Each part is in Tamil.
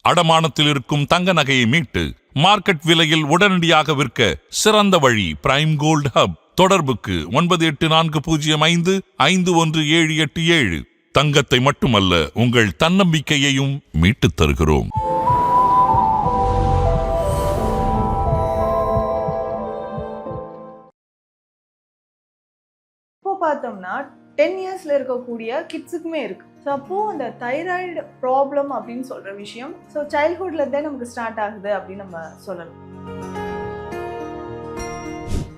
அடமானத்தில் இருக்கும் தங்க நகையை மீட்டு மார்க்கெட் விலையில் உடனடியாக விற்க சிறந்த வழி பிரைம் கோல்ட் ஹப். தொடர்புக்கு 9845551787. தங்கத்தை மட்டுமல்ல, உங்கள் தன்னம்பிக்கையையும் மீட்டுத் தருகிறோம். இப்போ பார்த்தோம்னா 10 இயர்ஸ்ல இருக்கக்கூடிய கிட்ஸுக்குமே இருக்கு. ஸோ அப்போ அந்த தைராய்டு ப்ராப்ளம் அப்படின்னு சொல்ற விஷயம் ஸோ சைல்ட்ஹுட்ல இருந்தே நமக்கு ஸ்டார்ட் ஆகுது அப்படின்னு நம்ம சொல்லலாம்.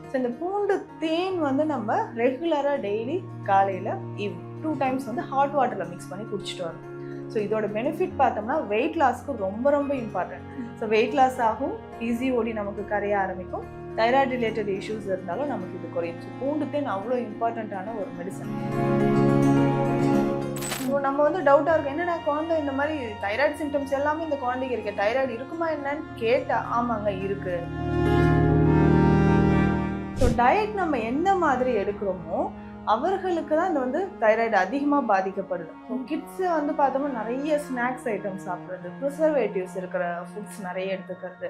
ஸோ இந்த பூண்டு தேன் வந்து நம்ம ரெகுலரா டெய்லி காலையில ஈவினிங் 2 டைம்ஸ் வந்து ஹாட் வாட்டர்ல மிக்ஸ் பண்ணி குடிச்சிட்டு வரணும். ஸோ இதோட பெனிஃபிட் பார்த்தோம்னா வெயிட் லாஸ்க்கு ரொம்ப ரொம்ப இம்பார்ட்டன்ட். ஸோ வெயிட் லாஸ் ஆகும், பிசிஓடி நமக்கு கரைய ஆரம்பிக்கும், தைராய்டு ரிலேட்டட் இஷ்யூஸ் இருந்தாலும் நமக்கு இது குறையும். ஸோ பூண்டு தேன் அவ்வளோ இம்பார்ட்டண்ட்டான ஒரு மெடிசன். ஸோ நம்ம வந்து டவுட்டாக இருக்கும், என்னடா குழந்தை இந்த மாதிரி தைராய்டு சிம்டம்ஸ் எல்லாமே இந்த குழந்தைக்கு இருக்கு, தைராய்டு இருக்குமா என்னன்னு கேட்டால் ஆமாங்க இருக்கு. ஸோ டயட் நம்ம எந்த மாதிரி எடுக்கிறோமோ அவர்களுக்கு தான் இந்த வந்து தைராய்டு அதிகமாக பாதிக்கப்படுது. ஸோ கிட்ஸு வந்து பார்த்தோம்னா நிறைய ஸ்நாக்ஸ் ஐட்டம்ஸ் சாப்பிட்றது, ப்ரிசர்வேட்டிவ்ஸ் இருக்கிற ஃபுட்ஸ் நிறைய எடுத்துக்கிறது.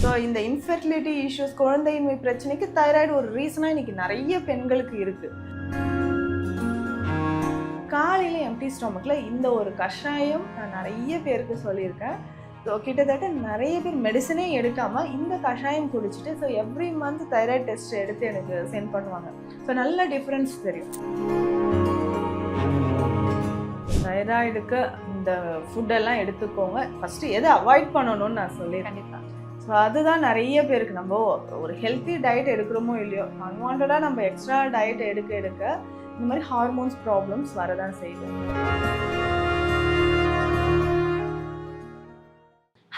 ஸோ இந்த இன்ஃபெர்டிலிட்டி இஷ்யூஸ், குழந்தையின்மை பிரச்சனைக்கு தைராய்டு ஒரு ரீசனாக இன்னைக்கு நிறைய பெண்களுக்கு இருக்கு. காலையில் எம்டி ஸ்டொமக்கில் இந்த ஒரு கஷாயம் நான் நிறைய பேருக்கு சொல்லியிருக்கேன். ஸோ கிட்டத்தட்ட நிறைய பேர் மெடிசனே எடுக்காமல் இந்த கஷாயம் குடிச்சிட்டு so every month thyroid test எடுத்து எனக்கு சென்ட் பண்ணுவாங்க. ஸோ நல்ல டிஃப்ரென்ஸ் தெரியும். தைராய்டுக்கு இந்த ஃபுட்டெல்லாம் எடுத்துக்கோங்க. ஃபஸ்ட்டு எதை அவாய்ட் பண்ணணும்னு நான் சொல்லியிருக்கேன். ஸோ அதுதான் நிறைய பேருக்கு, நம்ம ஒரு ஹெல்த்தி டயட் எடுக்கிறோமோ இல்லையோ, அன்வான்டாக நம்ம எக்ஸ்ட்ரா டயட் எடுக்க இந்த மாதிரி ஹார்மோன்ஸ் ப்ராப்ளம்ஸ் வரதான் செய்யுது.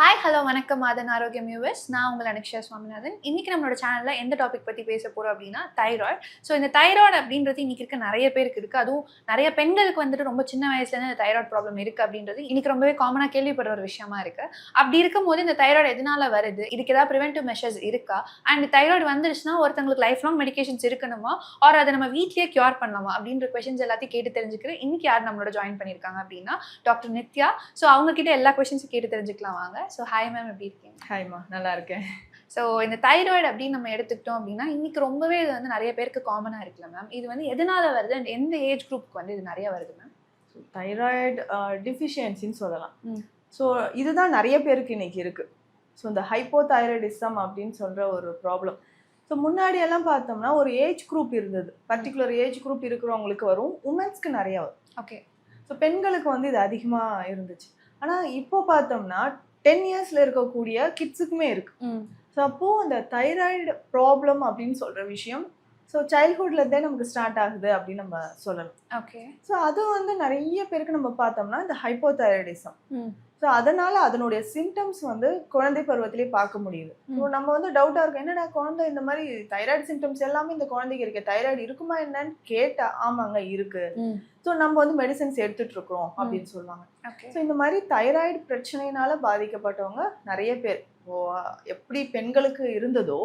ஹாய், ஹலோ, வணக்கம் மாதன் ஆரோக்கியம் வியூவர்ஸ். நான் உங்கள் அனிக்ஷா சுவாமிநாதன். இன்றைக்கி நம்மளோட சேனலில் எந்த டாபிக் பற்றி பேச போகிறோம் அப்படின்னா தைராய்டு. ஸோ இந்த தைராய்டு அப்படின்றது இன்றைக்கி இருக்க நிறைய பேருக்கு இருக்குது. அதுவும் நிறைய பெண்களுக்கு வந்துட்டு ரொம்ப சின்ன வயசுலேருந்து இந்த தைராய்டு ப்ராப்ளம் இருக்குது அப்படின்றது இன்றைக்கி ரொம்பவே காமனாக கேள்விப்படுற ஒரு விஷயமா இருக்குது. அப்படி இருக்கும்போது இந்த தைராய்டு எதனால் வருது, இதுக்கு ஏதாவது ப்ரிவென்டிவ் மெஷர்ஸ் இருக்கா, அண்ட் தைராய்டு வந்துருச்சுன்னா ஒருத்தங்களுக்கு லைஃப் லாங் மெடிகேஷன்ஸ் இருக்கணுமா, ஆர் அதை நம்ம வீட்லேயே க்யூர் பண்ணலாமா அப்படின்ற கொஷின்ஸ் எல்லாத்தையும் கேட்டு தெரிஞ்சுக்கிறேன். இன்றைக்கி யார் நம்மளோட ஜாயின் பண்ணியிருக்காங்க அப்படின்னா டாக்டர் நித்யா. ஸோ அவங்கக்கிட்ட எல்லா கொஷின்ஸும் கேட்டு தெரிஞ்சுக்கலாம் வாங்க. ஸோ ஹாய் மேம், எப்படி இருக்கீங்க? ஹாய்மா, நல்லா இருக்கேன். ஸோ இந்த தைராய்டு அப்படின்னு நம்ம எடுத்துக்கிட்டோம் அப்படின்னா இன்னைக்கு ரொம்பவே இது வந்து நிறைய பேருக்கு காமனாக இருக்குல்ல மேம். இது வந்து எதனால வருது அண்ட் எந்த ஏஜ் குரூப்புக்கு வந்து இது நிறைய வருது மேம்? ஸோ தைராய்டு டிஃபிஷியன்சின்னு சொல்லலாம். ஸோ இதுதான் நிறைய பேருக்கு இன்னைக்கு இருக்கு. ஸோ இந்த ஹைப்போதைராய்டிசம் அப்படின்னு சொல்ற ஒரு ப்ராப்ளம். ஸோ முன்னாடியெல்லாம் பார்த்தோம்னா ஒரு ஏஜ் குரூப் இருந்தது, பர்டிகுலர் ஏஜ் குரூப் இருக்கிறவங்களுக்கு வரும், உமன்ஸ்க்கு நிறைய வரும். ஓகே. ஸோ பெண்களுக்கு வந்து இது அதிகமாக இருந்துச்சு. ஆனால் இப்போ பார்த்தோம்னா 10 இயர்ஸ்ல இருக்கக்கூடிய கிட்ஸுக்குமே இருக்கு. ஸோ அப்போது அந்த தைராய்டு ப்ராப்ளம் அப்படின்னு சொல்கிற விஷயம் ஸோ சைல்ட்ஹுட்ல இருந்தே நமக்கு ஸ்டார்ட் ஆகுது அப்படின்னு நம்ம சொல்லலாம். ஓகே. ஸோ அது வந்து நிறைய பேருக்கு நம்ம பார்த்தோம்னா இந்த ஹைப்போதைராய்டிசம். ஸோ அதனால அதனுடைய சிம்டம்ஸ் வந்து குழந்தை பருவத்திலேயே பார்க்க முடியுது. ஸோ நம்ம வந்து டவுட்டாக இருக்கும், என்னடா குழந்தை இந்த மாதிரி தைராய்டு சிம்டம்ஸ் எல்லாமே இந்த குழந்தைக்கு இருக்கு, தைராய்டு இருக்குமா என்னன்னு கேட்டால் ஆமாங்க இருக்கு. ஸோ நம்ம வந்து மெடிசன்ஸ் எடுத்துட்டு இருக்கிறோம் அப்படின்னு சொல்லுவாங்க. ஸோ இந்த மாதிரி தைராய்டு பிரச்சனையினால பாதிக்கப்பட்டவங்க நிறைய பேர் எப்படி பெண்களுக்கு இருந்ததோ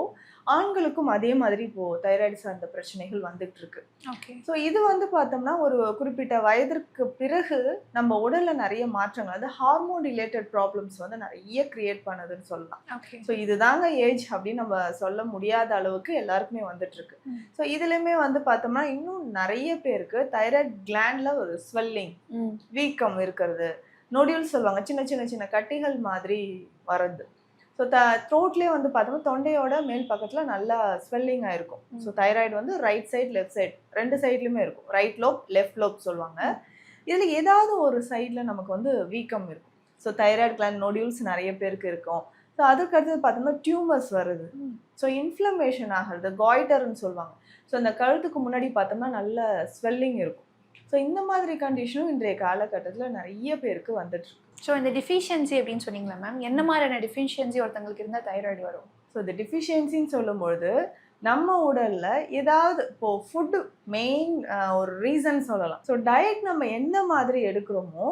ஆண்களுக்கும் அதே மாதிரி இப்போ தைராய்டு சார்ந்த பிரச்சனைகள் வந்துட்டு இருக்கு. ஸோ இது வந்து பார்த்தோம்னா ஒரு குறிப்பிட்ட வயதிற்கு பிறகு நம்ம உடல்ல நிறைய மாற்றங்கள், அது ஹார்மோன் ரிலேட்டட் ப்ராப்ளம்ஸ் வந்து நிறைய கிரியேட் பண்ணுதுன்னு சொல்லலாம். ஸோ இதுதாங்க ஏஜ் அப்படின்னு நம்ம சொல்ல முடியாத அளவுக்கு எல்லாருக்குமே வந்துட்டு இருக்கு. ஸோ இதுலயுமே வந்து பார்த்தோம்னா இன்னும் நிறைய பேருக்கு தைராய்டு கிளாண்ட்ல ஒரு ஸ்வெல்லிங், வீக்கம் இருக்கிறது, நொடியூல் சொல்லுவாங்க, சின்ன சின்ன சின்ன கட்டிகள் மாதிரி வர்றது. ஸோ த்ரோட்லேயே வந்து பார்த்தோம்னா தொண்டையோட மேல் பக்கத்தில் நல்லா ஸ்வெல்லிங் ஆகிருக்கும். ஸோ தைராய்டு வந்து ரைட் சைட் லெஃப்ட் சைட் ரெண்டு சைட்லையுமே இருக்கும். ரைட் லோப் லெஃப்ட் லோப் சொல்லுவாங்க. இதில் ஏதாவது ஒரு சைடில் நமக்கு வந்து வீக்கம் இருக்கும். ஸோ தைராய்டு கிளாண்ட் நொடியூல்ஸ் நிறைய பேருக்கு இருக்கும். ஸோ அதுக்கு அடுத்தது பார்த்தோம்னா டியூமர்ஸ் வருது. ஸோ இன்ஃப்ளமேஷன் ஆகிறது, காய்டர்ன்னு சொல்லுவாங்க. ஸோ அந்த கழுத்துக்கு முன்னாடி பார்த்தோம்னா நல்ல ஸ்வெல்லிங் இருக்கும். ஸோ இந்த மாதிரி கண்டிஷனும் இன்றைய காலகட்டத்தில் நிறைய பேருக்கு வந்துட்டு இருக்கு. ஸோ இந்த டிஃபிஷியன்சி அப்படின்னு சொன்னீங்களா மேம், என்ன மாதிரியான டிஃபிஷியன்சி ஒருத்தங்களுக்கு இருந்தால் தைராய்டு வரும்? ஸோ இந்த டிஃபிஷியன்சின்னு சொல்லும்பொழுது நம்ம உடலில் ஏதாவது இப்போது ஃபுட்டு மெயின் ஒரு ரீசன் சொல்லலாம். ஸோ டயட் நம்ம எந்த மாதிரி எடுக்கிறோமோ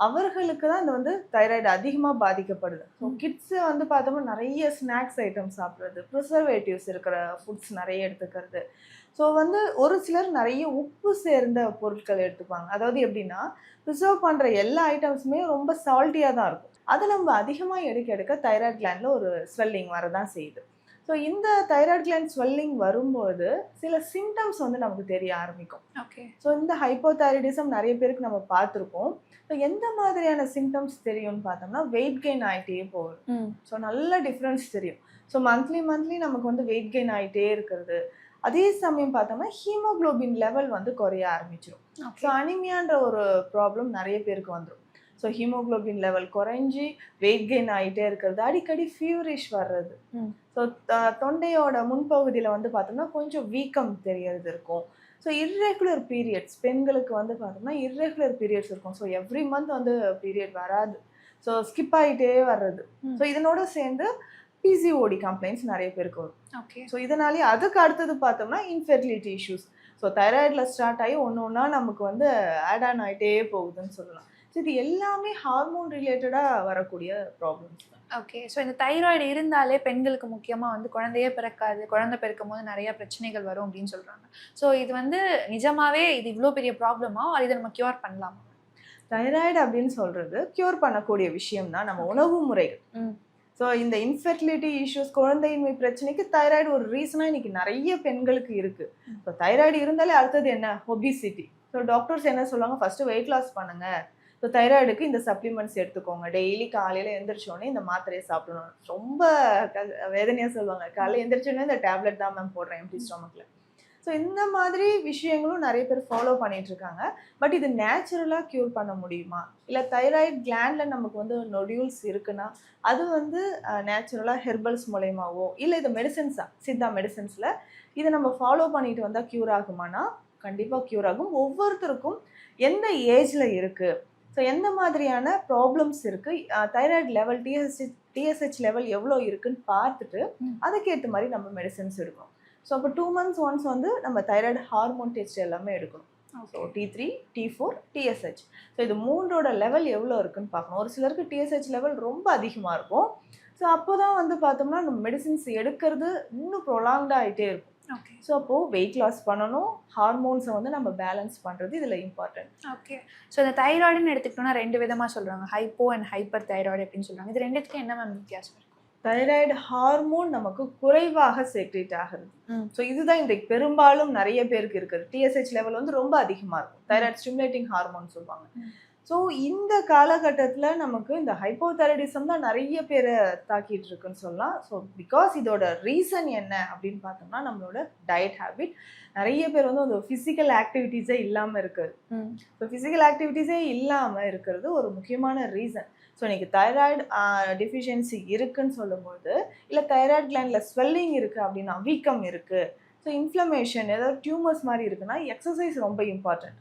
அவர்களுக்கு தான் இந்த வந்து தைராய்டு அதிகமாக பாதிக்கப்படுது. ஸோ கிட்ஸு வந்து பார்த்தோம்னா நிறைய ஸ்நாக்ஸ் ஐட்டம் சாப்பிட்றது, ப்ரிசர்வேட்டிவ்ஸ் இருக்கிற ஃபுட்ஸ் நிறைய எடுத்துக்கிறது. ஸோ வந்து ஒரு சிலர் நிறைய உப்பு சேர்ந்த பொருட்கள் எடுத்துப்பாங்க. அதாவது எப்படின்னா, ப்ரிசர்வ் பண்ணுற எல்லா ஐட்டம்ஸுமே ரொம்ப சால்ட்டியாக தான் இருக்கும். அதை நம்ம அதிகமாக எடுக்க எடுக்க தைராய்டு கிளாண்டில் ஒரு ஸ்வெல்லிங் வரதான் செய்யுது. ஸோ இந்த தைராய்டு கிளாண்ட் ஸ்வெல்லிங் வரும்போது சில சிம்டம்ஸ் வந்து நமக்கு தெரிய ஆரம்பிக்கும். ஓகே. ஸோ இந்த ஹைப்போதைராய்டிசம் நிறைய பேருக்கு நம்ம பார்த்துருக்கோம். ஸோ எந்த மாதிரியான சிம்டம்ஸ் தெரியும்னு பார்த்தோம்னா, வெயிட் கெயின் ஆகிட்டே போகும். ஸோ நல்ல டிஃப்ரென்ஸ் தெரியும். ஸோ மந்த்லி நமக்கு வந்து வெயிட் கெயின் ஆகிட்டே இருக்கிறது. அதே சமயம் பார்த்தோம்னா ஹீமோகுளோபின் லெவல் வந்து குறைய ஆரம்பிச்சிடும். ஸோ அனிமியான்ற ஒரு ப்ராப்ளம் நிறைய பேருக்கு வந்துடும். ஸோ ஹீமோகுளோபின் லெவல் குறைஞ்சி வெயிட் கெயின் ஆகிட்டே இருக்கிறது, அடிக்கடி ஃபீவரிஷ் வர்றது. ஸோ தொண்டையோட முன்பகுதியில் வந்து பார்த்தோம்னா கொஞ்சம் வீக்கம் தெரியறது இருக்கும். ஸோ இர்ரெகுலர் பீரியட்ஸ், பெண்களுக்கு வந்து பார்த்தோம்னா இர்ரெகுலர் பீரியட்ஸ் இருக்கும். ஸோ எவ்ரி மந்த் வந்து பீரியட் வராது. ஸோ ஸ்கிப் ஆகிட்டே வர்றது. ஸோ இதனோட சேர்ந்து பிசிஓடி கம்ப்ளைண்ட்ஸ் நிறைய பேருக்கு வரும். ஓகே. ஸோ இதனாலேயே அதுக்கு அடுத்தது பார்த்தோம்னா இன்ஃபெர்டிலிட்டி இஷ்யூஸ். ஸோ தைராய்டில் ஸ்டார்ட் ஆகி ஒன்று ஒன்றா நமக்கு வந்து ஆட் ஆன் ஆகிட்டே போகுதுன்னு சொல்லலாம். ஸோ இது எல்லாமே ஹார்மோன் ரிலேட்டடாக வரக்கூடிய ப்ராப்ளம்ஸ் தான். ஓகே. ஸோ இந்த தைராய்டு இருந்தாலே பெண்களுக்கு முக்கியமாக வந்து குழந்தையே பிறக்காது, குழந்தை பிறக்கும் போது நிறைய பிரச்சனைகள் வரும் அப்படின்னு சொல்கிறாங்க. ஸோ இது வந்து நிஜமாவே இது இவ்வளோ பெரிய ப்ராப்ளமா, இதை நம்ம க்யூர் பண்ணலாமா? தைராய்டு அப்படின்னு சொல்கிறது க்யூர் பண்ணக்கூடிய விஷயம் தான் நம்ம உணவு முறைகள். ஸோ இந்த இன்ஃபெர்டிலிட்டி இஷ்யூஸ், குழந்தையின்மை பிரச்சனைக்கு தைராய்டு ஒரு ரீசனாக இன்னைக்கு நிறைய பெண்களுக்கு இருக்குது. ஸோ தைராய்டு இருந்தாலே அடுத்தது என்ன? ஒபிசிட்டி. ஸோ டாக்டர்ஸ் என்ன சொல்லுவாங்க? ஃபஸ்ட்டு வெயிட் லாஸ் பண்ணுங்கள். ஸோ தைராய்டுக்கு இந்த சப்ளிமெண்ட்ஸ் எடுத்துக்கோங்க, டெய்லி காலையில் எழுந்திரிச்சோடனே இந்த மாத்திரையை சாப்பிடணும். ரொம்ப வேதனையாக சொல்லுவாங்க, காலையில் எழுந்திரிச்சோடனே இந்த டேப்லெட் தான் மேம் போடுறேன் எம்டி ஸ்டொமக்கில். ஸோ இந்த மாதிரி விஷயங்களும் நிறைய பேர் ஃபாலோ பண்ணிட்டு இருக்காங்க. பட் இது நேச்சுரலாக க்யூர் பண்ண முடியுமா? இல்லை தைராய்டு கிளாண்டில் நமக்கு வந்து நொடியூல்ஸ் இருக்குன்னா அது வந்து நேச்சுரலாக ஹெர்பல்ஸ் மூலயமாவோ இல்லை இது மெடிசன்ஸா, சித்தா மெடிசன்ஸில் இதை நம்ம ஃபாலோ பண்ணிட்டு வந்தால் க்யூர் ஆகுமானா கண்டிப்பாக க்யூர் ஆகும். ஒவ்வொருத்தருக்கும் எந்த ஏஜில் இருக்குது, ஸோ எந்த மாதிரியான ப்ராப்ளம்ஸ் இருக்குது, தைராய்டு லெவல் டிஎஸ்ஹெச் லெவல் எவ்வளோ இருக்குன்னு பார்த்துட்டு அதுக்கேற்ற மாதிரி நம்ம மெடிசன்ஸ் எடுக்கணும். ஸோ அப்போ 2 months ஒன்ஸ் வந்து நம்ம தைராய்டு ஹார்மோன் டெஸ்ட் எல்லாமே எடுக்கணும். So T3, T4, TSH. So இது மூன்றோட லெவல் எவ்வளோ இருக்குன்னு பார்க்கணும். ஒரு சிலருக்கு டிஎஸ்ஹெச் லெவல் ரொம்ப அதிகமாக இருக்கும். ஸோ அப்போ தான் வந்து பார்த்தோம்னா நம்ம மெடிசின்ஸ் எடுக்கிறது இன்னும் ப்ரொலாங்டாக ஆகிட்டே இருக்கும். ஓகே. ஸோ அப்போது வெயிட் லாஸ் பண்ணணும், ஹார்மோன்ஸை வந்து நம்ம பேலன்ஸ் பண்ணுறது இதில் இம்பார்ட்டன்ட். ஓகே. ஸோ இந்த தைராய்டுன்னு எடுத்துக்கிட்டோம்னா 2 விதமாக சொல்கிறாங்க, ஹைப்போ அண்ட் ஹைப்பர் தைராய்டு அப்படின்னு சொல்கிறாங்க. இது ரெண்டுத்துக்கும் என்ன மேம் வித்தியாசம் இருக்கும்? தைராய்டு ஹார்மோன் நமக்கு குறைவாக செக்ரேட் ஆகுது. ஸோ இதுதான் இன்றைக்கு பெரும்பாலும் நிறைய பேருக்கு இருக்குது. டிஎஸ்ஹெச் லெவல் வந்து ரொம்ப அதிகமாக இருக்கும். தைராய்டு ஸ்டிமுலேட்டிங் ஹார்மோன் சொல்லுவாங்க. ஸோ இந்த காலகட்டத்தில் நமக்கு இந்த ஹைப்போதைராய்டிசம் தான் நிறைய பேரை தாக்கிட்டு இருக்குன்னு சொல்லலாம். ஸோ பிகாஸ் இதோட ரீசன் என்ன அப்படின்னு பார்த்தோம்னா நம்மளோட டயட் ஹேபிட். நிறைய பேர் வந்து அந்த ஃபிசிக்கல் ஆக்டிவிட்டீஸே இல்லாமல் இருக்குது. ஸோ ஃபிசிக்கல் ஆக்டிவிட்டீஸே இல்லாமல் இருக்கிறது ஒரு முக்கியமான ரீசன். ஸோ இன்றைக்கி தைராய்டு டெஃபிஷியன்சி இருக்குன்னு சொல்லும்போது, இல்லை தைராய்டு கிளாண்டில் ஸ்வெல்லிங் இருக்குது அப்படின்னா, வீக்கம் இருக்குது, ஸோ இன்ஃப்ளமேஷன், ஏதாவது டியூமர்ஸ் மாதிரி இருக்குன்னா எக்ஸசைஸ் ரொம்ப இம்பார்ட்டன்ட்.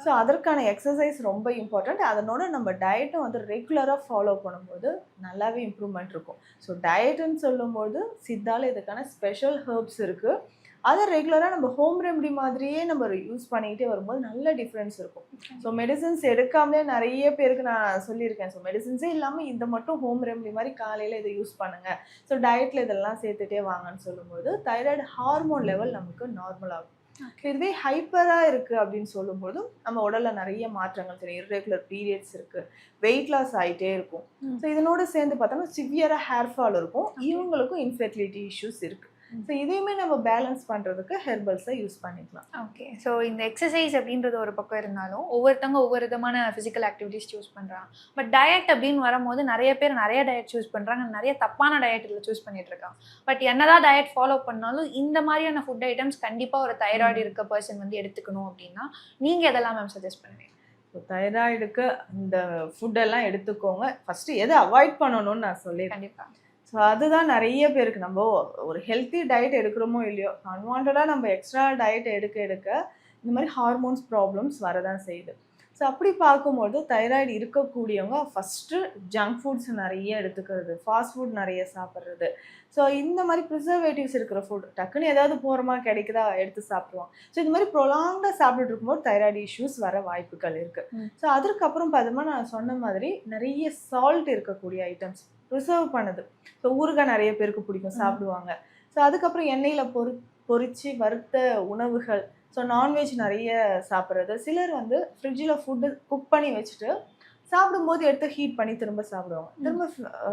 ஸோ அதற்கான எக்ஸசைஸ் ரொம்ப இம்பார்ட்டண்ட். அதனோட நம்ம டயட்டும் வந்து ரெகுலராக ஃபாலோ பண்ணும்போது நல்லாவே இம்ப்ரூவ்மெண்ட் இருக்கும். ஸோ டயட்டுன்னு சொல்லும்போது சித்தால இதுக்கான ஸ்பெஷல் ஹெர்ப்ஸ் இருக்குது. அதை ரெகுலராக நம்ம ஹோம் ரெமெடி மாதிரியே நம்ம யூஸ் பண்ணிக்கிட்டே வரும்போது நல்ல டிஃப்ரென்ஸ் இருக்கும். ஸோ மெடிசன்ஸ் எடுக்காமலே நிறைய பேருக்கு நான் சொல்லியிருக்கேன். ஸோ மெடிசன்ஸே இல்லாமல் இந்த மட்டும் ஹோம் ரெமெடி மாதிரி காலையில் இதை யூஸ் பண்ணுங்கள், ஸோ டயட்டில் இதெல்லாம் சேர்த்துட்டே வாங்கன்னு சொல்லும்போது தைராய்டு ஹார்மோன் லெவல் நமக்கு நார்மல் ஆகும். இதுவே ஹைப்பராக இருக்குது அப்படின்னு சொல்லும்போதும் நம்ம உடலில் நிறைய மாற்றங்கள் தெரியும். இர்ரெகுலர் பீரியட்ஸ் இருக்குது, வெயிட் லாஸ் ஆகிட்டே இருக்கும். ஸோ இதனோட சேர்ந்து பார்த்தோம்னா சிவியராக ஹேர் ஃபால் இருக்கும். இவங்களுக்கும் இன்ஃபெர்டிலிட்டி இஷ்யூஸ் இருக்குது. ஸோ இதையுமே நம்ம பேலன்ஸ் பண்ணுறதுக்கு ஹெர்பல்ஸை யூஸ் பண்ணிக்கலாம். ஓகே. ஸோ இந்த எக்ஸசைஸ் அப்படின்றது ஒரு பக்கம் இருந்தாலும் ஒவ்வொருத்தவங்க ஒவ்வொரு விதமான ஃபிசிக்கல் ஆக்டிவிட்டிஸ் சூஸ் பண்ணுறாங்க. பட் டயட் அப்படின்னு வரும்போது நிறைய பேர் நிறைய டயட் சூஸ் பண்ணுறாங்க, நிறைய தப்பான டயட் இதில் சூஸ் பண்ணிட்டு இருக்காங்க. பட் என்னதான் டயட் ஃபாலோ பண்ணாலும் இந்த மாதிரியான ஃபுட் ஐட்டம்ஸ் கண்டிப்பாக ஒரு தைராய்டு இருக்க பர்சன் வந்து எடுத்துக்கணும் அப்படின்னா நீங்கள் எதெல்லாம் மேம் சஜஸ்ட் பண்ணுவீங்க? ஸோ தைராய்டுக்கு இந்த ஃபுட்டெல்லாம் எடுத்துக்கோங்க. ஃபஸ்ட்டு எதை அவாய்ட் பண்ணணும்னு நான் சொல்லிடுறேன். கண்டிப்பாக. ஸோ அதுதான் நிறைய பேருக்கு, நம்ம ஒரு ஹெல்த்தி டயட் எடுக்கிறோமோ இல்லையோ, அன்வான்டாக நம்ம எக்ஸ்ட்ரா டயட் எடுக்க இந்த மாதிரி ஹார்மோன்ஸ் ப்ராப்ளம்ஸ் வரதான் செய்யுது. ஸோ அப்படி பார்க்கும்போது தைராய்டு இருக்கக்கூடியவங்க ஃபஸ்ட்டு ஜங்க் ஃபுட்ஸ் நிறைய எடுத்துக்கிறது, ஃபாஸ்ட் ஃபுட் நிறைய சாப்பிட்றது. ஸோ இந்த மாதிரி ப்ரிசர்வேட்டிவ்ஸ் இருக்கிற ஃபுட் டக்குன்னு ஏதாவது போகிறோமா கிடைக்குதா எடுத்து சாப்பிடுவோம். ஸோ இந்த மாதிரி ப்ரொலாங்காக சாப்பிட்டுட்டு இருக்கும்போது தைராய்டு இஷ்யூஸ் வர வாய்ப்புகள் இருக்குது. ஸோ அதுக்கப்புறம் பார்த்தோம்னா நான் சொன்ன மாதிரி நிறைய சால்ட் இருக்கக்கூடிய ஐட்டம்ஸ் ப்ரிசர்வ் பண்ணுது. ஸோ ஊறுகாய் நிறைய பேருக்கு பிடிக்கும், சாப்பிடுவாங்க. ஸோ அதுக்கப்புறம் எண்ணெயில் பொரிச்சு வறுத்த உணவுகள், ஸோ நான்வெஜ் நிறைய சாப்பிட்றது. சிலர் வந்து ஃப்ரிட்ஜில் ஃபுட்டு குக் பண்ணி வச்சுட்டு சாப்பிடும்போது எடுத்து ஹீட் பண்ணி திரும்ப சாப்பிடுவாங்க, திரும்ப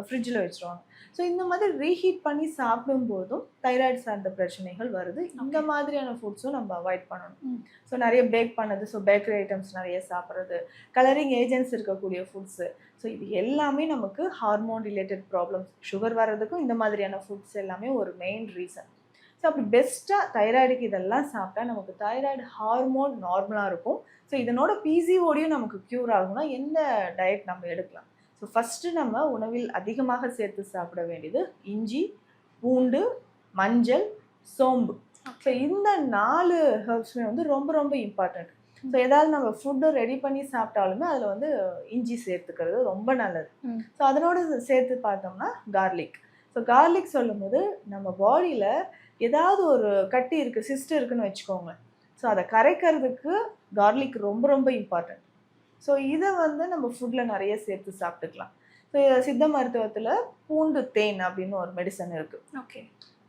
ஃப்ரிட்ஜில் வச்சுருவாங்க. ஸோ இந்த மாதிரி ரீஹீட் பண்ணி சாப்பிடும்போதும் தைராய்டு சார்ந்த பிரச்சனைகள் வருது. இந்த மாதிரியான ஃபுட்ஸும் நம்ம அவாய்ட் பண்ணணும். ஸோ நிறைய பேக் பண்ணது, ஸோ பேக்கரி ஐட்டம்ஸ் நிறைய சாப்பிட்றது, கலரிங் ஏஜென்ட்ஸ் இருக்கக்கூடிய ஃபுட்ஸு. ஸோ இது எல்லாமே நமக்கு ஹார்மோன் ரிலேட்டட் ப்ராப்ளம்ஸ், சுகர் வர்றதுக்கும் இந்த மாதிரியான ஃபுட்ஸ் எல்லாமே ஒரு மெயின் ரீசன். ஸோ அப்படி பெஸ்ட்டாக தைராய்டுக்கு இதெல்லாம் சாப்பிட்டா நமக்கு தைராய்டு ஹார்மோன் நார்மலாக இருக்கும். ஸோ இதனோட பிசிஓடியும் நமக்கு க்யூர் ஆகும்னா எந்த டயட் நம்ம எடுக்கலாம்? ஸோ ஃபஸ்ட்டு நம்ம உணவில் அதிகமாக சேர்த்து சாப்பிட வேண்டியது இஞ்சி, பூண்டு, மஞ்சள், சோம்பு. ஸோ இந்த 4 ஹெர்ப்ஸுமே வந்து ரொம்ப ரொம்ப இம்பார்ட்டண்ட். ஸோ ஏதாவது நம்ம ஃபுட்டு ரெடி பண்ணி சாப்பிட்டாலுமே அதில் வந்து இஞ்சி சேர்த்துக்கிறது ரொம்ப நல்லது. ஸோ அதனோட சேர்த்து பார்த்தோம்னா கார்லிக். ஸோ கார்லிக் சொல்லும்போது நம்ம பாடியில் ஏதாவது ஒரு கட்டி இருக்குது, சிஸ்ட் இருக்குன்னு வச்சுக்கோங்க. ஸோ அதை கரைக்கிறதுக்கு கார்லிக் ரொம்ப ரொம்ப இம்பார்ட்டண்ட். ஸோ இதை வந்து நம்ம ஃபுட்டில் நிறைய சேர்த்து சாப்பிட்டுக்கலாம். ஸோ சித்த மருத்துவத்தில் பூண்டு தேன் அப்படின்னு ஒரு மெடிசன் இருக்குது. ஓகே.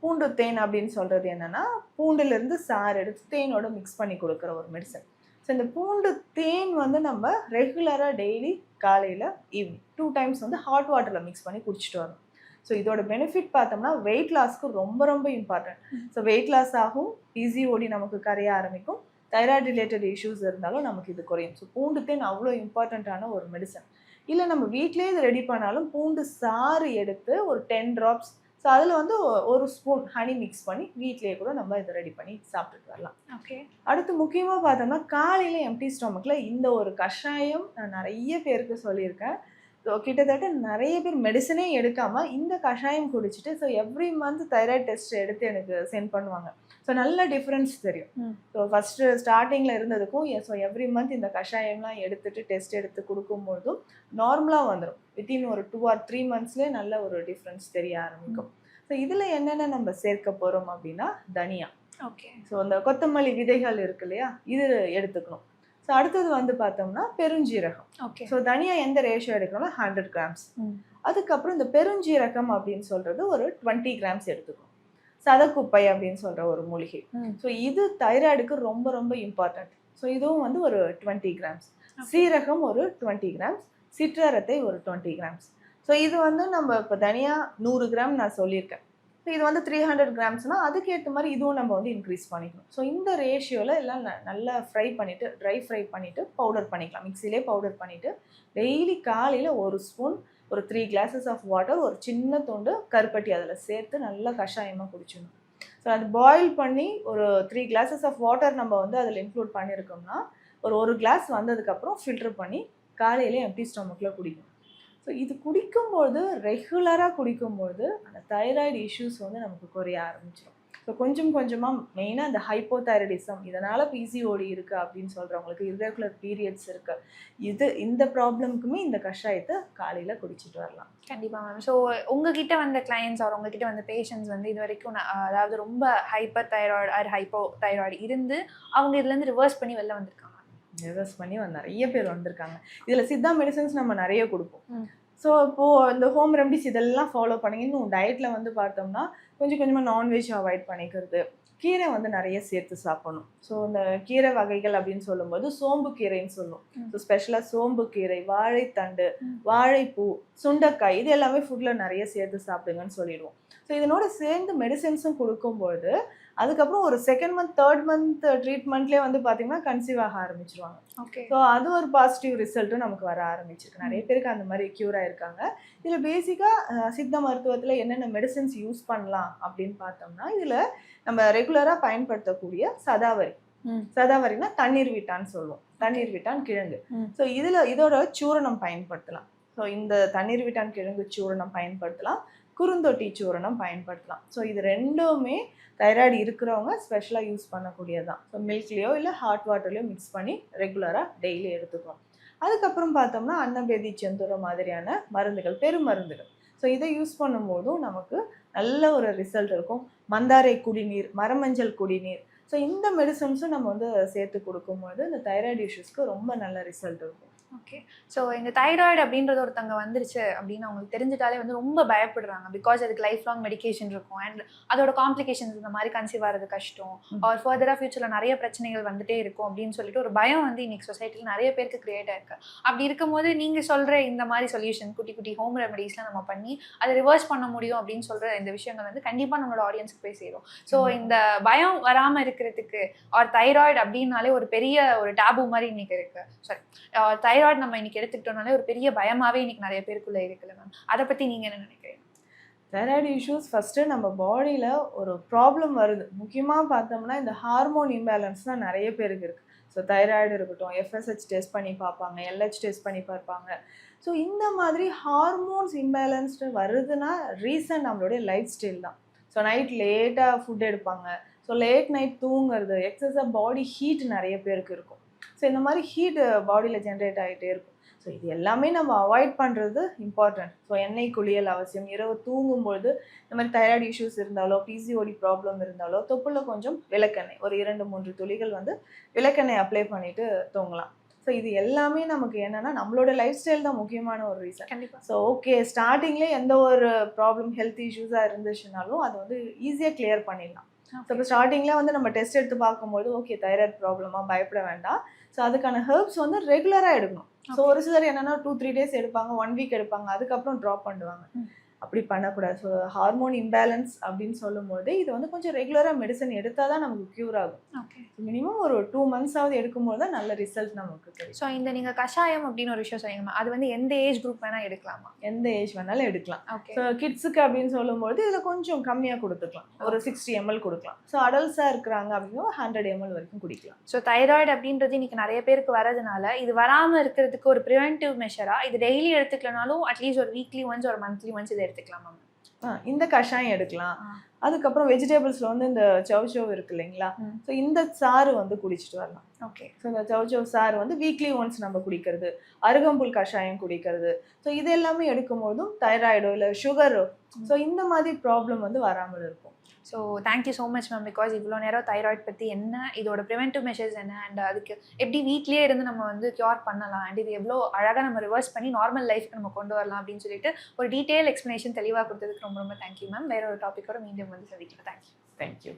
பூண்டு தேன் அப்படின்னு சொல்கிறது என்னென்னா, பூண்டுலேருந்து சாறு எடுத்து தேனோட மிக்ஸ் பண்ணி கொடுக்குற ஒரு மெடிசன். ஸோ இந்த பூண்டு தேன் வந்து நம்ம ரெகுலராக டெய்லி காலையில் ஈவினிங் 2 டைம்ஸ் வந்து ஹாட் வாட்டரில் மிக்ஸ் பண்ணி குடிச்சிட்டு வரணும். ஸோ இதோட பெனிஃபிட் பார்த்தோம்னா வெயிட் லாஸ்க்கு ரொம்ப ரொம்ப இம்பார்ட்டன்ட். ஸோ வெயிட் லாஸ் ஆகும், பிசிஓடி நமக்கு கரைய ஆரம்பிக்கும், தைராய்டு ரிலேட்டட் இஷ்யூஸ் இருந்தாலும் நமக்கு இது குறையும். ஸோ பூண்டு தேன் அவ்வளோ இம்பார்ட்டண்ட்டான ஒரு மெடிசன். இல்லை நம்ம வீட்டிலேயே இது ரெடி பண்ணாலும் பூண்டு சாறு எடுத்து ஒரு 10 ட்ராப்ஸ், ஸோ அதில் வந்து 1 ஸ்பூன் ஹனி மிக்ஸ் பண்ணி வீட்டிலேயே கூட நம்ம இதை ரெடி பண்ணி சாப்பிட்டுட்டு வரலாம். ஓகே. அடுத்து முக்கியமாக பார்த்தோம்னா காலையில் எம்டி ஸ்டொமக்கில் இந்த ஒரு கஷாயம் நான் நிறைய பேருக்கு சொல்லியிருக்கேன். ஸோ கிட்டத்தட்ட நிறைய பேர் மெடிசனே எடுக்காமல் இந்த கஷாயம் குடிச்சிட்டு so every month thyroid test எடுத்து எனக்கு சென்ட் பண்ணுவாங்க. ஸோ நல்ல டிஃப்ரென்ஸ் தெரியும். ஸோ ஃபஸ்ட்டு ஸ்டார்டிங்கில் இருந்ததுக்கும் ஸோ எவ்ரி மந்த் இந்த கஷாயம்லாம் எடுத்துகிட்டு டெஸ்ட் எடுத்து கொடுக்கும்போதும் நார்மலாக வந்துடும். வித்தின் ஒரு 2 or 3 மந்த்ஸ்லேயே நல்ல ஒரு டிஃப்ரென்ஸ் தெரிய ஆரம்பிக்கும். ஸோ இதில் என்னென்ன நம்ம சேர்க்க போகிறோம் அப்படின்னா தனியா. ஓகே. ஸோ இந்த கொத்தமல்லி விதைகள் இருக்கு இல்லையா, இது எடுத்துக்கணும். ஸோ அடுத்தது வந்து பார்த்தோம்னா பெருஞ்சீரகம். ஓகே. ஸோ தனியா எந்த ரேஷியோ எடுக்கணும்னா 100 கிராம்ஸ். அதுக்கப்புறம் இந்த பெருஞ்சீரகம் அப்படின்னு சொல்கிறது ஒரு 20 கிராம்ஸ் எடுத்துக்கணும். சதக்குப்பை அப்படின்னு சொல்கிற ஒரு மூலிகை. ஸோ இது தைராய்டுக்கு ரொம்ப ரொம்ப இம்பார்ட்டண்ட். ஸோ இதுவும் வந்து ஒரு 20 கிராம்ஸ். சீரகம் ஒரு 20 கிராம்ஸ், சிற்றரத்தை ஒரு 20 கிராம்ஸ். ஸோ இது வந்து நம்ம இப்போ தனியாக 100 கிராம் நான் சொல்லியிருக்கேன். ஸோ இது வந்து 300 கிராம்ஸ்னால் அதுக்கேற்ற மாதிரி இதுவும் நம்ம வந்து இன்க்ரீஸ் பண்ணிக்கணும். ஸோ இந்த ரேஷியோவில் எல்லாம் நல்லா ஃப்ரை பண்ணிவிட்டு, ட்ரை ஃப்ரை பண்ணிவிட்டு பவுடர் பண்ணிக்கலாம். மிக்சிலே பவுடர் பண்ணிவிட்டு டெய்லி காலையில் 1 ஸ்பூன், ஒரு 3 glasses ஆஃப் வாட்டர், ஒரு சின்ன துண்டு கருப்பட்டி அதில் சேர்த்து நல்லா கஷாயமாக குடிச்சிடணும். ஸோ அது பாயில் பண்ணி ஒரு 3 glasses ஆஃப் வாட்டர் நம்ம வந்து அதில் இன்க்ளூட் பண்ணியிருக்கோம்னா ஒரு கிளாஸ் வந்ததுக்கப்புறம் ஃபில்டர் பண்ணி காலையிலே எம்டி ஸ்டொமக்கில் குடிக்கணும். ஸோ இது குடிக்கும்போது ரெகுலராக குடிக்கும்போது அந்த தைராய்டு இஷ்யூஸ் வந்து நமக்கு குறைய ஆரம்பிச்சிடும். ஸோ கொஞ்சம் கொஞ்சமாக மெயினாக இந்த ஹைப்போதைராய்டிசம், இதனால் பிசிஓடி இருக்குது அப்படின்னு சொல்கிறவங்களுக்கு, இர்ரெகுலர் பீரியட்ஸ் இருக்குது, இந்த ப்ராப்ளம்க்குமே இந்த கஷாயத்தை காலையில் குடிச்சிட்டு வரலாம். கண்டிப்பாக மேம். ஸோ உங்ககிட்ட வந்த கிளையன்ஸ் ஆர் உங்ககிட்ட வந்த பேஷண்ட்ஸ் வந்து இது வரைக்கும் அதாவது ரொம்ப hyper thyroid or hypo thyroid இருந்து அவங்க இதுலேருந்து ரிவர்ஸ் பண்ணி வெளில வந்திருக்காங்க. ரிவர்ஸ் பண்ணி நிறைய பேர் வந்திருக்காங்க. இதில் சித்தா மெடிசன்ஸ் நம்ம நிறைய கொடுப்போம். ஸோ இப்போது இந்த ஹோம் ரெமடிஸ் இதெல்லாம் ஃபாலோ பண்ணிங்க. இன்னும் டயட்டில் வந்து பார்த்தோம்னா கொஞ்சம் கொஞ்சமாக நான்வெஜ் அவாய்ட் பண்ணிக்கிறது, கீரை வந்து நிறைய சேர்த்து சாப்பிடணும். ஸோ இந்த கீரை வகைகள் அப்படின்னு சொல்லும்போது சோம்பு கீரைன்னு சொல்லுவோம். ஸோ ஸ்பெஷலாக சோம்பு கீரை, வாழைத்தண்டு, வாழைப்பூ, சுண்டைக்காய், இது எல்லாமே ஃபுட்டில் நிறைய சேர்த்து சாப்பிடுங்கன்னு சொல்லிடுவோம். ஸோ இதனோட சேர்ந்து மெடிசன்ஸும் கொடுக்கும்போது அதுக்கப்புறம் ஒரு 2nd month 3rd month ட்ரீட்மெண்ட்லேயே வந்து பார்த்தீங்கன்னா கன்சீவ் ஆக ஆரம்பிச்சிருவாங்க. ஓகே. ஸோ அது ஒரு பாசிட்டிவ் ரிசல்ட்டும் நமக்கு வர ஆரம்பிச்சிருக்கு. நிறைய பேருக்கு அந்த மாதிரி க்யூர் ஆயிருக்காங்க. இதில் பேசிக்காக சித்த மருத்துவத்தில் என்னென்ன மெடிசன்ஸ் யூஸ் பண்ணலாம் அப்படின்னு பார்த்தோம்னா, இதில் நம்ம ரெகுலராக பயன்படுத்தக்கூடிய சதாவரி, சதாவரினா தண்ணீர் விட்டான்னு சொல்லுவோம், தண்ணீர் விட்டான் கிழங்கு. ஸோ இதோட சூரணம் பயன்படுத்தலாம். ஸோ இந்த தண்ணீர் விட்டான் கிழங்கு சூரணம் பயன்படுத்தலாம், குறுந்தொட்டி சூரணம் பயன்படுத்தலாம். ஸோ இது ரெண்டுமே தைராய்டு இருக்கிறவங்க ஸ்பெஷலாக யூஸ் பண்ணக்கூடியது தான். ஸோ மில்க்லேயோ இல்லை ஹாட் வாட்டர்லேயோ மிக்ஸ் பண்ணி ரெகுலராக டெய்லி எடுத்துக்கணும். அதுக்கப்புறம் பார்த்தோம்னா அன்னபேதி செந்தூரம் மாதிரியான மருந்துகள், பெருமருந்துகள். ஸோ இதை யூஸ் பண்ணும்போதும் நமக்கு நல்ல ஒரு ரிசல்ட் இருக்கும். மந்தாரை குடிநீர், மரமஞ்சள் குடிநீர், ஸோ இந்த மெடிசன்ஸும் நம்ம வந்து சேர்த்து கொடுக்கும்போது இந்த தைராய்டு இஷ்யூஸ்க்கு ரொம்ப நல்ல ரிசல்ட் இருக்கும். ஓகே. ஸோ இந்த தைராய்டு அப்படின்றது ஒருத்தங்க வந்துருச்சு அப்படின்னு அவங்களுக்கு தெரிஞ்சிட்டாலே வந்து ரொம்ப பயப்படுறாங்க. பிகாஸ் அதுக்கு லைஃப் லாங் மெடிகேஷன் இருக்கும் அண்ட் அதோட காம்ப்ளிகேஷன்ஸ் இந்த மாதிரி கன்சீவ் ஆகிறது கஷ்டம் ஆர் ஃபர்தராக ஃபியூச்சரில் நிறைய பிரச்சனைகள் வந்துட்டே இருக்கும் அப்படின்னு சொல்லிட்டு ஒரு பயம் வந்து இன்னைக்கு சொசைட்டியில் நிறைய பேருக்கு கிரியேட் ஆயிருக்கு. அப்படி இருக்கும்போது நீங்கள் சொல்கிற இந்த மாதிரி சொல்யூஷன் குட்டி குட்டி ஹோம் ரெமடிஸ்லாம் நம்ம பண்ணி அதை ரிவர்ஸ் பண்ண முடியும் அப்படின்னு சொல்கிற இந்த விஷயங்கள் வந்து கண்டிப்பாக நம்மளோட ஆடியன்ஸ்க்கு போய் சேரும். ஸோ இந்த பயம் வராமல் இருக்கிறதுக்கு ஆர் தைராய்டு அப்படின்னாலே ஒரு பெரிய ஒரு டேபு மாதிரி இன்னைக்கு இருக்கு. சாரி, தைராய்டு நம்ம இன்னைக்கு எடுத்துக்கிட்டோம்னாலே ஒரு பெரிய பயமாவே இன்னைக்கு நிறைய பேருக்குள்ள இருக்குல்ல மேம், அதை பத்தி நீங்க என்ன நினைக்கிறீங்க? தைராய்டு இஷ்யூஸ் ஃபஸ்ட்டு நம்ம பாடியில் ஒரு ப்ராப்ளம் வருது. முக்கியமாக பார்த்தோம்னா இந்த ஹார்மோன் இம்பேலன்ஸ் தான் நிறைய பேருக்கு இருக்குது. ஸோ தைராய்டு இருக்கட்டும், FSH டெஸ்ட் பண்ணி பார்ப்பாங்க, LH டெஸ்ட் பண்ணி பார்ப்பாங்க. ஸோ இந்த மாதிரி ஹார்மோன்ஸ் இம்பேலன்ஸ்டு வருதுன்னா ரீசன் நம்மளுடைய லைஃப் ஸ்டைல் தான். ஸோ நைட் லேட்டாக ஃபுட் எடுப்பாங்க, ஸோ லேட் நைட் தூங்குறது, எக்ஸஸாக பாடி ஹீட் நிறைய பேருக்கு இருக்கும். ஸோ இந்த மாதிரி ஹீட் பாடியில் ஜென்ரேட் ஆகிட்டே இருக்கும். ஸோ இது எல்லாமே நம்ம அவாய்ட் பண்ணுறது இம்பார்ட்டன்ட். ஸோ எண்ணெய் குளியல் அவசியம். இரவு தூங்கும்பொழுது இந்த மாதிரி தைராய்டு இஷ்யூஸ் இருந்தாலோ, PCOD ப்ராப்ளம் இருந்தாலோ தொப்புல கொஞ்சம் விளக்கெண்ணெய் ஒரு 2-3 துளிகள் வந்து விளக்கெண்ணெய் அப்ளை பண்ணிட்டு தூங்கலாம். ஸோ இது எல்லாமே நமக்கு என்னன்னா நம்மளோட லைஃப் ஸ்டைல் தான் முக்கியமான ஒரு ரீசன். கண்டிப்பா. ஸோ ஓகே, ஸ்டார்டிங்லேயே எந்த ஒரு ப்ராப்ளம் ஹெல்த் இஷ்யூஸாக இருந்துச்சுனாலும் அது வந்து ஈஸியாக கிளியர் பண்ணிடலாம். ஸோ இப்போ ஸ்டார்டிங்கில் வந்து நம்ம டெஸ்ட் எடுத்து பார்க்கும்போது ஓகே தைராய்டு ப்ராப்ளமாக பயப்பட வேண்டாம். ஸோ அதுக்கான ஹெர்ப்ஸ் வந்து ரெகுலராக எடுக்கணும். ஸோ ஒரு சிலர் என்னன்னா 2-3 டேஸ் எடுப்பாங்க, 1 வீக் எடுப்பாங்க, அதுக்கப்புறம் ட்ராப் பண்ணுவாங்க. அப்படி பண்ணக்கூடாது. ஸோ ஹார்மோன் இம்பேலன்ஸ் அப்படின்னு சொல்லும்போது இது வந்து கொஞ்சம் ரெகுலராக மெடிசன் எடுத்தால் தான் நமக்கு க்யூர் ஆகும். ஓகே. மினிமம் ஒரு 2 மந்த்ஸாவது எடுக்கும்போது தான் நல்ல ரிசல்ட் நமக்கு கிடைக்கும். ஸோ இந்த நீங்கள் கஷாயம் அப்படின்னு ஒரு விஷயம் சொன்னீங்கம்மா, அது வந்து எந்த ஏஜ் குரூப் வேணால் எடுக்கலாமா? எந்த ஏஜ் வேணாலும் எடுக்கலாம். ஓகே. ஸோ கிட்ஸுக்கு அப்படின்னு சொல்லும்போது இதில் கொஞ்சம் கம்மியாக கொடுத்துக்கலாம், ஒரு 60 ml கொடுக்கலாம். ஸோ அடல்ட்ஸாக இருக்கிறாங்க அப்படின்னா 100 ml வரைக்கும் குடிக்கலாம். ஸோ தைராய்டு அப்படின்றது இன்னைக்கு நிறைய பேருக்கு வரதுனால இது வராமல் இருக்கிறதுக்கு ஒரு ப்ரிவென்டிவ் மெஷராக இது டெய்லி எடுத்துக்கலனாலும் அட்லீஸ்ட் ஒரு வீக்லி ஒன்ஸ் ஒரு மந்த்லி ஒன்ஸ் இதை எடுத்துக்கலாமா? இந்த கஷாயம் எடுக்கலாம். அதுக்கப்புறம் வெஜிடபிள்ஸில் வந்து இந்த சவ் இருக்கு இல்லைங்களா, ஸோ இந்த சாறு வந்து குடிச்சிட்டு வரலாம். ஓகே. ஸோ இந்த சவ் சாறு வந்து வீக்லி ஒன்ஸ் நம்ம குடிக்கிறது, அருகம்புல் கஷாயம் குடிக்கிறது, ஸோ இது எல்லாமே எடுக்கும்போதும் தைராய்டோ இல்லை சுகரோ ஸோ இந்த மாதிரி ப்ராப்ளம் வந்து வராமல் இருக்கும். So thank you so much ma'am. Because இவ்வளோ நேரம் தைராய்டு பற்றி என்ன, இதோட ப்ரிவென்டிவ் மெஷர்ஸ் என்ன, அண்ட் அதுக்கு எப்படி வீட்லேயே இருந்து நம்ம வந்து க்யூர் பண்ணலாம், அண்ட் இது எவ்வளோ அழகாக நம்ம ரிவர்ஸ் பண்ணி நார்மல் லைஃப்க்கு நம்ம கொண்டு வரலாம் அப்படின்னு சொல்லிட்டு ஒரு டீட்டெயில் எக்ஸ்ப்ளனேஷன் தெளிவாக கொடுத்ததுக்கு ரொம்ப ரொம்ப தேங்க்யூ மேம். வேற ஒரு டாப்பிக்கோட மீண்டும் வந்து சந்திக்கலாம். தேங்க்யூ.